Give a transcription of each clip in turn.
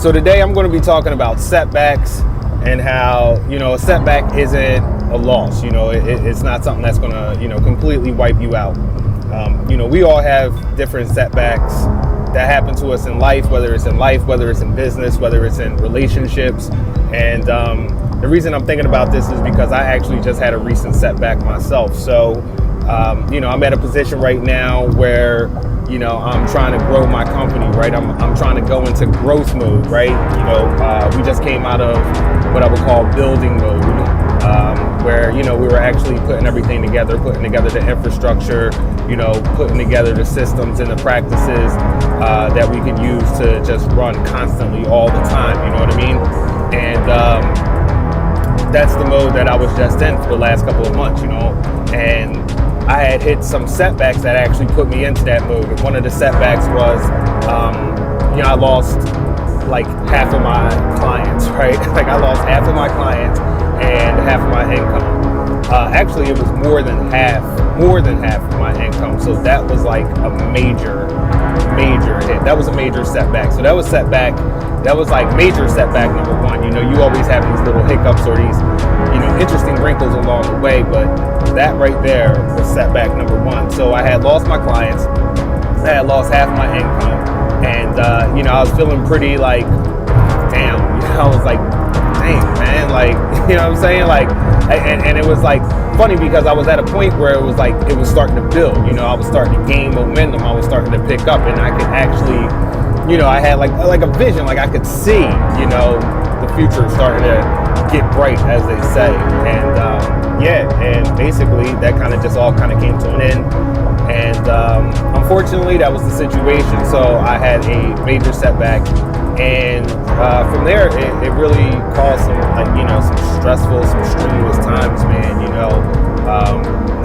So today I'm going to be talking about setbacks and how, a setback isn't a loss. It's not something that's going to, completely wipe you out. We all have different setbacks that happen to us in life, whether it's in business, whether it's in relationships. And the reason I'm thinking about this is because I actually just had a recent setback myself. So, I'm at a position right now where, I'm trying to grow my company, right? I'm trying to go into growth mode, right? We just came out of what I would call building mode, where, we were actually putting everything together, putting together the infrastructure, putting together the systems and the practices that we could use to just run constantly all the time, you know what I mean? And that's the mode that I was just in for the last couple of months, and I had hit some setbacks that actually put me into that mode. And one of the setbacks was, I lost like half of my clients, right? Like I lost half of my clients and half of my income. Actually, it was more than half of my income. So that was like a major hit. That was a major setback. So that was like major setback number one. You always have these little hiccups or these, interesting wrinkles along the way, but that right there was setback number one. So I had lost my clients, I had lost half my income, and I was feeling pretty like damn. I was like, dang man, like you know what I'm saying? Like and it was like funny because I was at a point where it was starting to build. I was starting to gain momentum, I was starting to pick up, and I could actually, I had like a vision, like I could see, the future starting to get bright, as they say. And and basically that kind of just all kind of came to an end. And unfortunately, that was the situation. So I had a major setback, and from there, it really caused some some stressful, some strenuous times, man.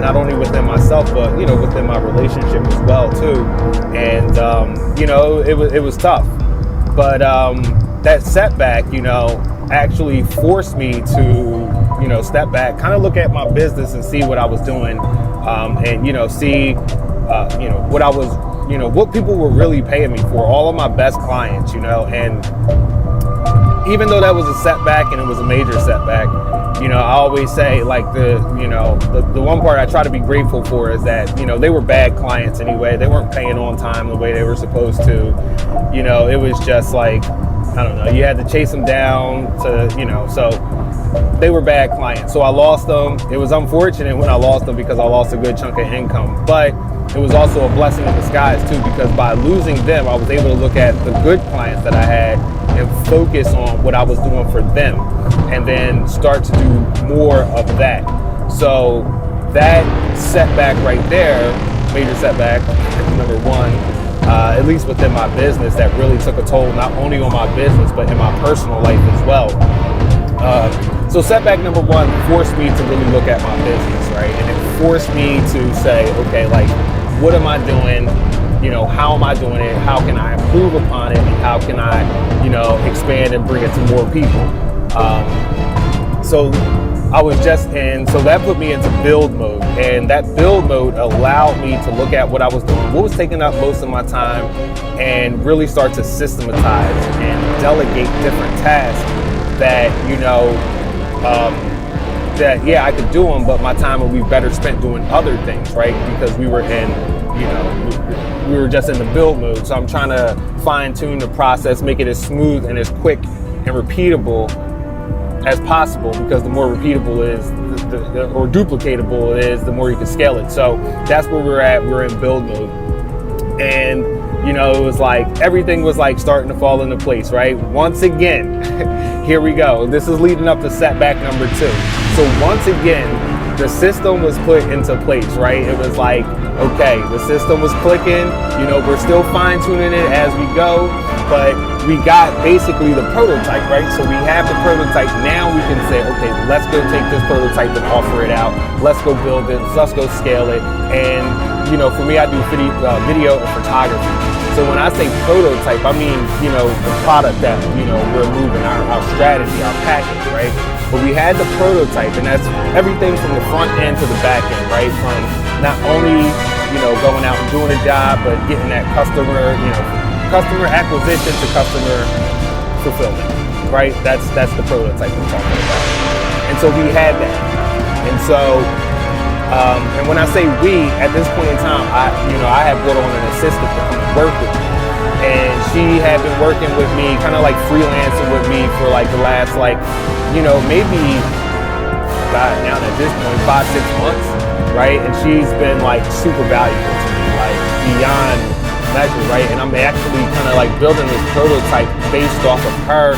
Not only within myself, but within my relationship as well too. And it was tough. But that setback, actually forced me to step back, kind of look at my business and see what I was doing, and see what I was, what people were really paying me for, all of my best clients, and even though that was a setback and it was a major setback, I always say like the one part I try to be grateful for is that, they were bad clients anyway. They weren't paying on time the way they were supposed to. It was just like, I don't know, you had to chase them down to, so they were bad clients. So I lost them. It was unfortunate when I lost them because I lost a good chunk of income, but it was also a blessing in disguise too, because by losing them, I was able to look at the good clients that I had and focus on what I was doing for them, and then start to do more of that. So that setback right there, major setback, number one, at least within my business, that really took a toll not only on my business, but in my personal life as well. So setback number one forced me to really look at my business, right? And it forced me to say, okay, like, what am I doing? How am I doing it? How can I improve upon it? And how can I, expand and bring it to more people? So I was so that put me into build mode, and that build mode allowed me to look at what I was doing, what was taking up most of my time, and really start to systematize and delegate different tasks that, I could do them, but my time would be better spent doing other things, right? Because we were we were just in the build mode. So I'm trying to fine tune the process, make it as smooth and as quick and repeatable as possible, because the more repeatable it is, or duplicatable it is, the more you can scale it. So that's where we're at. We're in build mode. And, it was like everything was like starting to fall into place, right? Once again, here we go. This is leading up to setback number two. So once again, the system was put into place, right? It was like, okay, the system was clicking, we're still fine tuning it as we go, but we got basically the prototype, right? So we have the prototype. Now we can say, okay, let's go take this prototype and offer it out. Let's go build it. Let's go scale it. And, for me, I do video and photography. So when I say prototype, I mean, the product that, we're moving, our strategy, our package, right? But we had the prototype, and that's everything from the front end to the back end, right? From not only, going out and doing a job, but getting that customer acquisition to customer fulfillment, right? That's the prototype we're talking about. And so we had that. And so, and when I say we, at this point in time, I have brought on an assistant to come and work with me. And she had been working with me, kind of like freelancing with me for like the last maybe, God, now at this point, 5-6 months, right? And she's been like super valuable to me, like beyond measure, right? And I'm actually kind of like building this prototype based off of her,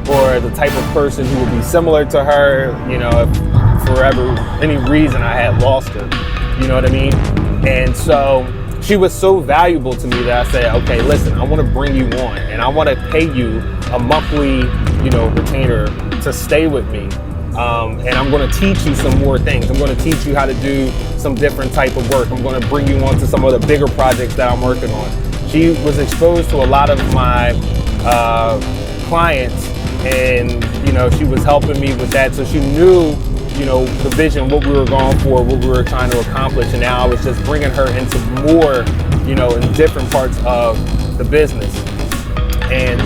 or the type of person who would be similar to her, if forever any reason I had lost her, you know what I mean? And so she was so valuable to me that I said, okay, listen, I want to bring you on, and I want to pay you a monthly, retainer to stay with me. And I'm going to teach you some more things. I'm going to teach you how to do some different type of work. I'm going to bring you on to some of the bigger projects that I'm working on. She was exposed to a lot of my clients, and she was helping me with that. So she knew the vision, what we were going for, what we were trying to accomplish. And now I was just bringing her into more, in different parts of the business. And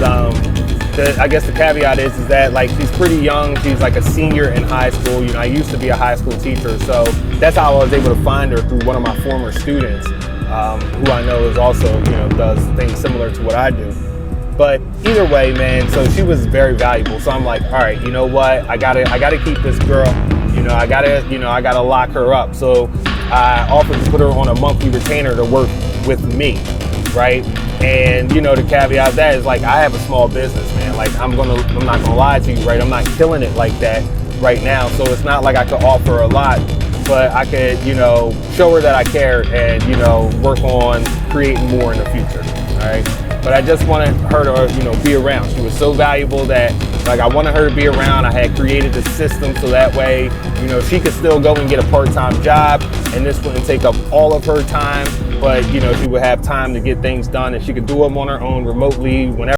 I guess the caveat is that like she's pretty young. She's like a senior in high school. I used to be a high school teacher, so that's how I was able to find her, through one of my former students, who I know is also does things similar to what I do. But either way, man, so she was very valuable. So I'm like, all right, you know what? I gotta keep this girl. I gotta lock her up. So I offered to put her on a monthly retainer to work with me, right? And the caveat of that is like, I have a small business, man. Like I'm not gonna lie to you, right? I'm not killing it like that right now. So it's not like I could offer a lot, but I could, show her that I care and, work on creating more in the future, all right? But I just wanted her to, be around. She was so valuable that like I wanted her to be around. I had created the system so that way, she could still go and get a part-time job, and this wouldn't take up all of her time, but she would have time to get things done, and she could do them on her own remotely whenever.